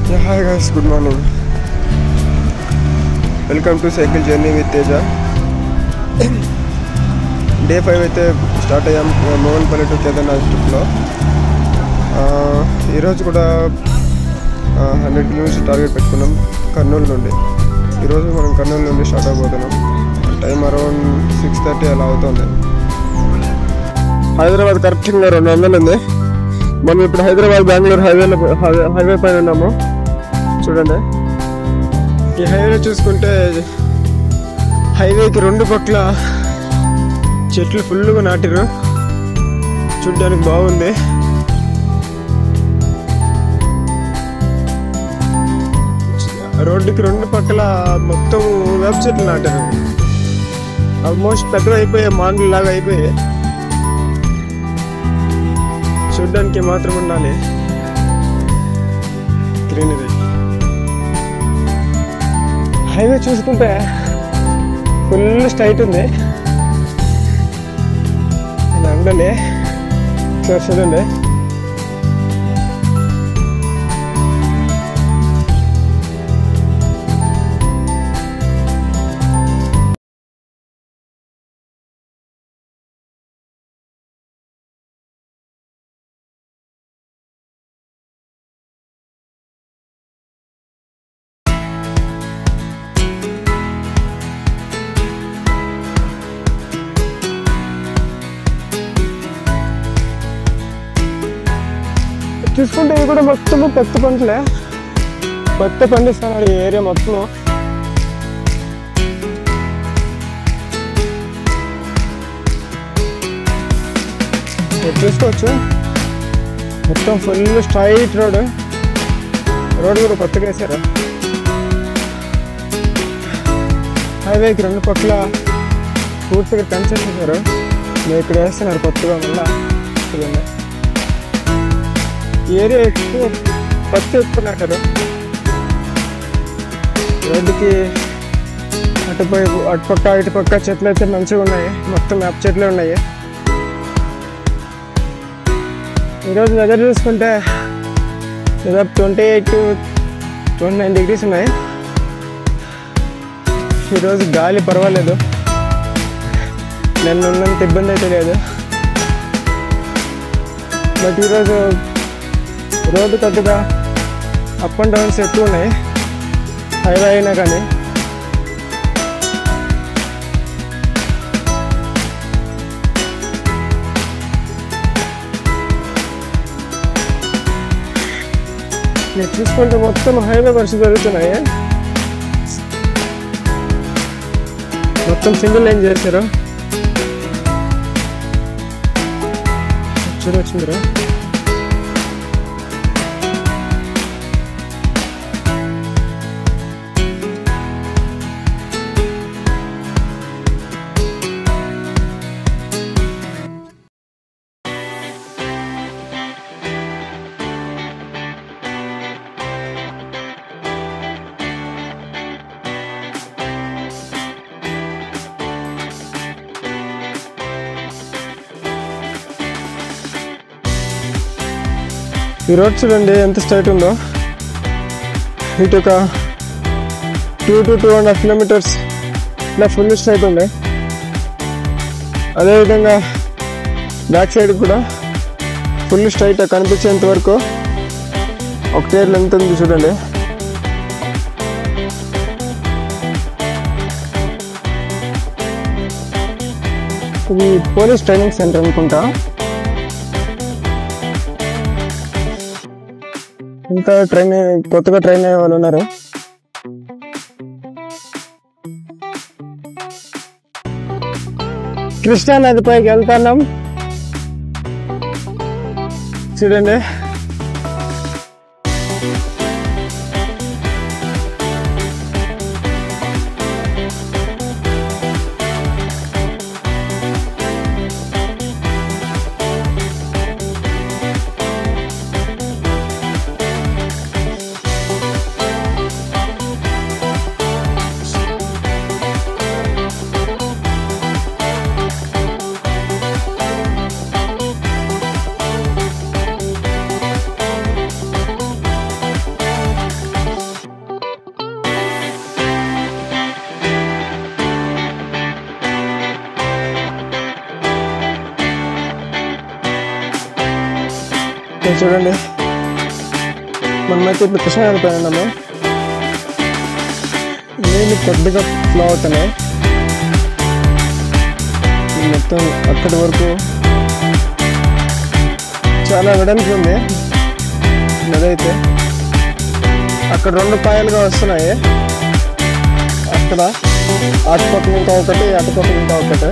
Yeah, hi guys, good morning. Welcome to Cycle Journey with Teja. Day 5 అయితే start అయ్యాం మోహన్పల్లి to Kedarnath ట్రిప్లో. ఈరోజు కూడా 100 కిలోమీటర్స్ టార్గెట్ పెట్టుకున్నాం కర్నూలు నుండి. ఈరోజు మనం కర్నూలు నుండి స్టార్ట్ అయిపోతున్నాం. టైం అరౌండ్ 6:30 అలా అవుతుంది. హైదరాబాద్ కరెక్ట్గా 200 ఉంది. మనం ఇప్పుడు హైదరాబాద్ బెంగళూరు హైవే పైన ఉన్నాము. చూడండి, ఈ హైవే చూసుకుంటే హైవేకి రెండు పక్కల చెట్లు ఫుల్గా నాటిరు. చూడ్డానికి బాగుంది. రోడ్డుకి రెండు పక్కల మొత్తం వేప చెట్లు నాటారు. ఆల్మోస్ట్ పెద్దవి అయిపోయాయి, మాండ్లు లాగా అయిపోయాయి. చూడ్డానికి మాత్రం ఉండాలి గ్రీనరీ. హైవే చూసుకుంటే ఫుల్ స్ట్రైట్ ఉంది. ఇలా ఉండాలి. చూడండి, చూసుకుంటే ఇది కూడా మొత్తము పత్తి పంటలే. పత్తి పండిస్తున్నారు ఈ ఏరియా మొత్తము. చూసుకోవచ్చు, మొత్తం ఫుల్ స్ట్రైట్ రోడ్ కూడా కొత్తగా వేసారు. హైవేకి రెండు పక్కల పూర్తిగా కన్స్ట్రక్షన్. మీరు ఇక్కడ వేస్తున్నారు కొత్తగా. మళ్ళా చూడండి, ఏరియా ఎక్కువ పత్తి ఎక్కువ. రోడ్డుకి అటుపక్క ఇటుపక్క చెట్లు అయితే మంచిగా ఉన్నాయి. మొత్తం వేప చెట్లే ఉన్నాయి. ఈరోజు వెదర్ చూసుకుంటే దాదాపు 28 to 29 degrees ఉన్నాయి. ఈరోజు గాలి పర్వాలేదు, నేను ఉన్నంత ఇబ్బంది అయితే లేదు. బట్ ఈరోజు రోడ్డు కొద్దిగా అప్ అండ్ డౌన్స్ ఎక్కువ ఉన్నాయి, హైవే అయినా కానీ. మీరు చూసుకుంటే మొత్తం హైవే వర్క్స్ జరుగుతున్నాయి. మొత్తం సింగిల్ లైన్ చేశారు. చూడవచ్చు మీరు. ఈ రోడ్ చూడండి ఎంత స్ట్రైట్ ఉందో. ఇటు ఒక 2 to 2.5 kilometers ఇలా ఫుల్ స్ట్రైట్ ఉంది. అదేవిధంగా బ్యాక్ సైడ్ కూడా ఫుల్ స్ట్రైట్ కనిపించేంత వరకు ఒకటే లెంత్ ఉంది. చూడండి, ఇది పోలీస్ ట్రైనింగ్ సెంటర్ అనుకుంటా. ఇంకా కొత్తగా ట్రైన్ అయ్యే వాళ్ళు ఉన్నారు. కృష్ణా నదిపైకి వెళ్తున్నాం. చూడండి, చూడండి, మనమైతే ఇప్పుడు కృష్ణ నది పైన ఉన్నాము. నీళ్ళు కొద్దిగా ఫ్లో అవుతున్నాయి. మొత్తం అక్కడి వరకు చాలా వెడల్పు ఉంది నది అయితే. అక్కడ 2 పాయలుగా వస్తున్నాయి. అక్కడ అటుపక్కన ఇంకా ఒకటి, అటుపక్కన ఇంకా ఒకటి.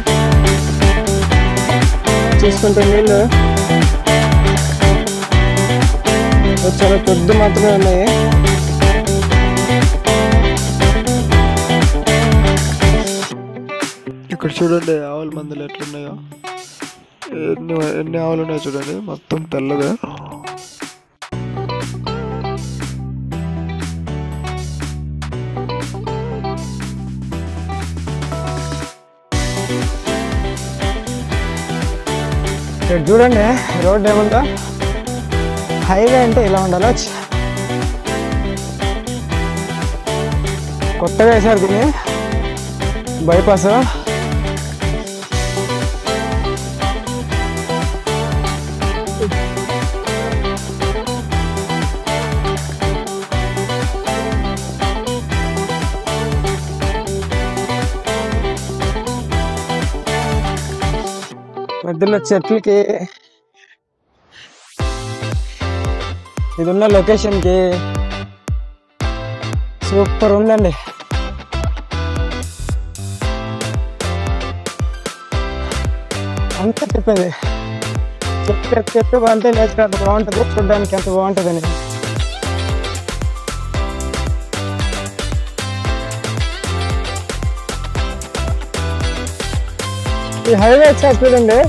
చూసుకుంటే నీళ్ళు చాలా పెద్ద మాత్రమే ఉన్నాయి. ఇక్కడ చూడండి ఆవుల మందులు ఎట్లున్నాయో, ఎన్ని ఆవులు ఉన్నాయో చూడండి, మొత్తం తెల్లగా. ఇక్కడ చూడండి రోడ్ ఏముందో. హైవే అంటే ఇలా ఉండాలి. కొత్తగా వేసారు దీన్ని, బైపాస్. మధ్యలో చెట్లకి, ఇదున్న లొకేషన్కి సూపర్ ఉందండి. అంత చెప్పేది చెప్పే అంటే నేచర్ అంత బాగుంటుంది, చూడడానికి ఎంత బాగుంటుందని. ఈ హైవే వచ్చాక చూడండి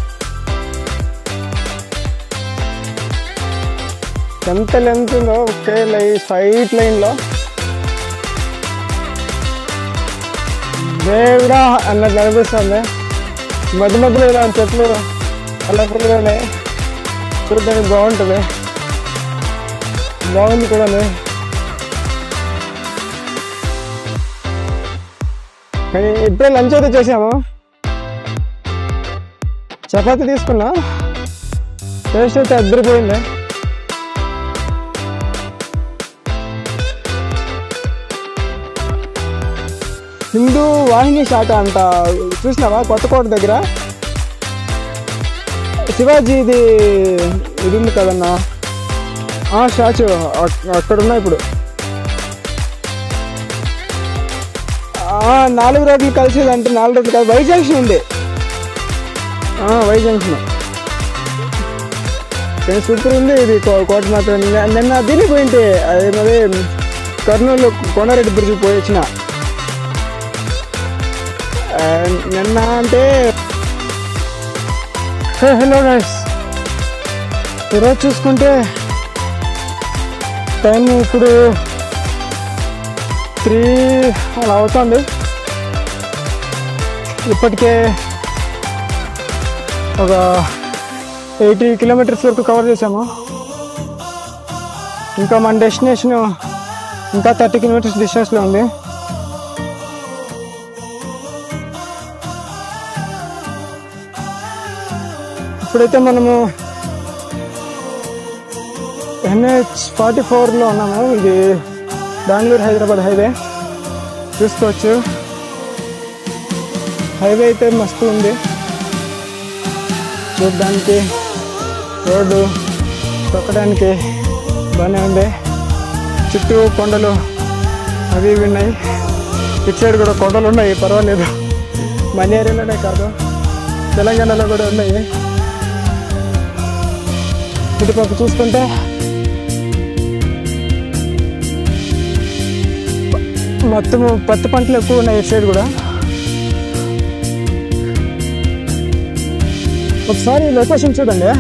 ఎంత లెంత్ ఉందో. ఒకే స్ట్రైట్ లైన్లో దేవుడా అన్నది అనిపిస్తుంది. మధ్య మధ్యలో ఇలా చెట్లు కలర్ఫుల్గా ఉన్నాయి, చూడడానికి బాగుంటుంది, బాగుంది కూడా. కానీ ఇప్పుడే లంచ్ అయితే చేసాము. చపాతీ తీసుకున్నా, టేస్ట్ అయితే అద్దరిపోయింది. హిందూ వాహిని శాఖ అంట, చూసినావా కొత్తకోట దగ్గర శివాజీది ఇది ఉంది కదన్నా, ఆ స్టాచ్యూ అక్కడున్నా. ఇప్పుడు 4 రోడ్లు కలిసేదంటే 4 రోడ్లు కాదు, వై జంక్షన్ ఉంది. వై జంక్షన్ సూపర్ ఉంది. ఇది కోట మాత్రం. నిన్న దీన్ని పోయింటే అదే కర్నూలు కొండారెడ్డి బ్రిడ్జ్ పోయి వచ్చిన. నిన్న అంటే హలో గైస్, ఈరోజు చూసుకుంటే టైం ఇప్పుడు 3 అలా అవుతుంది. ఇప్పటికే ఒక 80 కిలోమీటర్స్ వరకు కవర్ చేసాము. ఇంకా మన డెస్టినేషన్ ఇంకా 30 కిలోమీటర్స్ డిస్టెన్స్లో ఉంది. ఇప్పుడైతే మనము NH44లో ఉన్నాము. ఇది బెంగళూరు హైదరాబాద్ హైవే. చూసుకోవచ్చు, హైవే అయితే మస్తు ఉంది చూడడానికి. రోడ్డు తొక్కడానికి బాగానే ఉంది. చుట్టూ కొండలు అవి ఇవి ఉన్నాయి. ఇటు సైడ్ కూడా కొండలు ఉన్నాయి, పర్వాలేదు. మన ఏరియాలోనే కాదు, తెలంగాణలో కూడా ఉన్నాయి. ఇటుపక్క చూసుకుంటే మొత్తం పత్తి పంటలు ఎక్కువ ఉన్నాయి. ఇటు సైడ్ కూడా ఒకసారి లొకేషన్ చూడండి.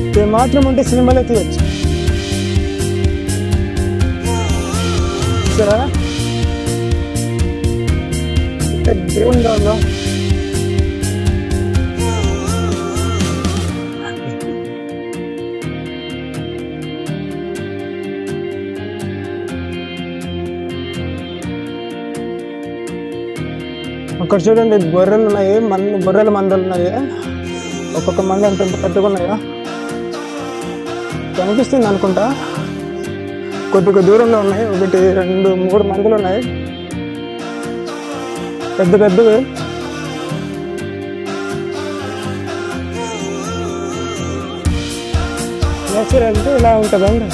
ఇది మాత్రం ఉంటే సినిమాలో తీయచ్చు. సరే దేవునిగా ఉందా. అక్కడ చూడండి గొర్రెలు ఉన్నాయి, గొర్రెల మందలు ఉన్నాయి. ఒక్కొక్క మంది అంత పెద్దగా ఉన్నాయా కనిపిస్తుంది అనుకుంటా. కొద్దిగా దూరంలో ఉన్నాయి, 1, 2, 3 మందులు ఉన్నాయి పెద్ద పెద్దవి. నేచర్ అంటే ఇలా ఉంటుందండి.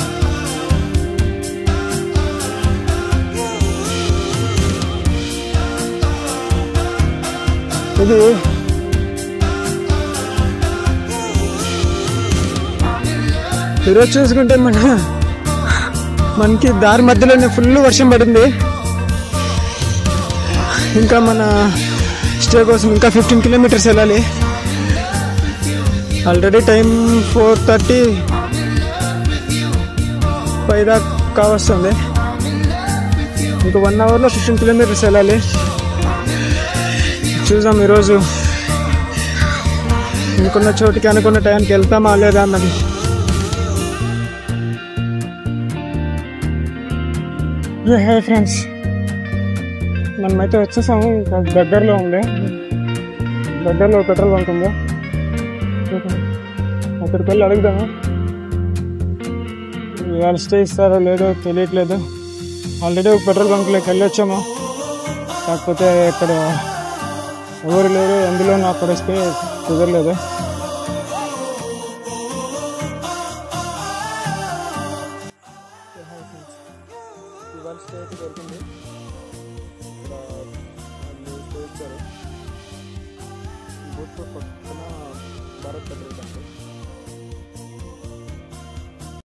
ఇది ఈరోజు చూసుకుంటే మనకి దారి మధ్యలోనే ఫుల్ వర్షం పడింది. ఇంకా మన స్టే కోసం ఇంకా 15 కిలోమీటర్స్ వెళ్ళాలి. ఆల్రెడీ టైం 4:35 దాకా వస్తుంది. ఇంకా 1 అవర్లో 15 కిలోమీటర్స్ వెళ్ళాలి. చూద్దాం ఈరోజు అనుకున్న చోటికి అనుకున్న టైంకి వెళ్తామా లేదా అన్నది. హాయ్ ఫ్రెండ్స్, మనమైతే వచ్చేసాము. ఇంకా దగ్గరలో ఉంది, దగ్గరలో పెట్రోల్ బంక్ ఉంది. అక్కడికి వెళ్ళి అడుగుదాము. ఇవాళ స్టే ఇస్తారో లేదో తెలియట్లేదు. ఆల్రెడీ పెట్రోల్ బంక్లోకి వెళ్ళి వచ్చాము, కాకపోతే ఇక్కడ ఎవరు లేరు. ఎందులోనూ అక్కడ స్టే కుదరలేదు. ఇవాళ స్టే అయితే దొరికింది.